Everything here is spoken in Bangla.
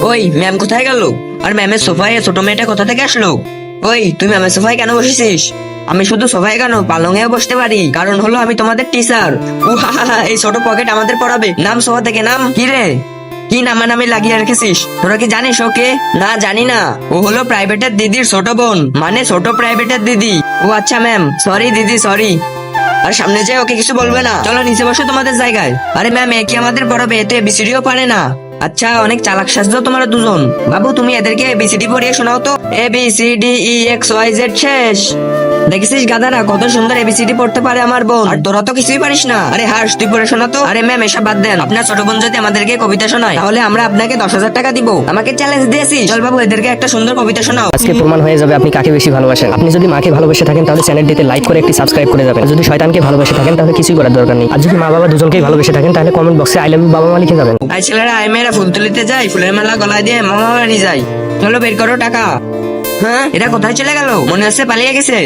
ওই ম্যাম কোথায় গেল? আর ম্যামের সোফায় ছোট মেয়েটা কোথা থেকে আসলো? ওই তুই ম্যামের সোফায় কেন বসেছিস? আমি শুধু সোফায় কেন, পালঙেও বসতে পারি, কারণ হলো আমি তোমাদের টিচার। ও এই ছোট পকেট আমাদের পড়াবে। নাম সোফা থেকে, নাম। কি রে, কি নামানামি লাগিয়ে রেখেছিস? তোরা কি জানিস ওকে? না জানি না, ও হলো প্রাইভেটের দিদির ছোট বোন, মানে ছোট প্রাইভেটের দিদি। ও আচ্ছা ম্যাম, সরি দিদি, সরি। আর সামনে যে ওকে কিছু বলবে না, চলো নিচে বসো তোমাদের জায়গায়। আরে ম্যাম, এ কি আমাদের পড়াবে? এতে এবিসিডিও পারে না। আচ্ছা, অনেক চালাক সাজছো তোমরা দুজন। বাবু তুমি এদেরকে এবিসিডি পড়িয়ে শোনাও তো। ABCDEXYZ শেষ। দেখেছিস গাধারা, কত সুন্দর এবিসিডি পড়তে পারে আমার বোন, আর তোরা তো কিছুই পারিস না। আরে হার্ষ, তুই পড়ে শোনা তো। আরে ম্যাম, এসব বাদ দেন। আপনার ছোট বোন যদি আমাদেরকে কবিতা শোনায় তাহলে আমরা আপনাকে 10,000 টাকা দিব। আমাকে চ্যালেঞ্জ দিয়েছিস? চল বাবু, এদেরকে একটা সুন্দর কবিতা শোনাও। আজকে প্রমাণ হয়ে যাবে আপনি কাকে বেশি ভালোবাসেন। আপনি যদি মাকে ভালোবেসে থাকেন তাহলে চ্যানেলটিতে লাইক করে একটি সাবস্ক্রাইব করে যাবেন। আর যদি শয়তানকে ভালোবেসে থাকেন তাহলে কিছুই করার দরকার নেই। আর যদি মা বাবা দুজনকেই ভালোবেসে থাকেন তাহলে কমেন্ট বক্সে আই লাভ ইউ বাবা মা লিখে যাবেন। আই ছেলেরা, আই মেয়েরা ফুল তুলিতে যাই, ফুলের মালা গলায় দিয়ে মামা বাড়ি যাই। চলো বের করো টাকা। হ্যাঁ, এরা কোথায় চলে গেল? মনে হচ্ছে পালিয়ে গেছে।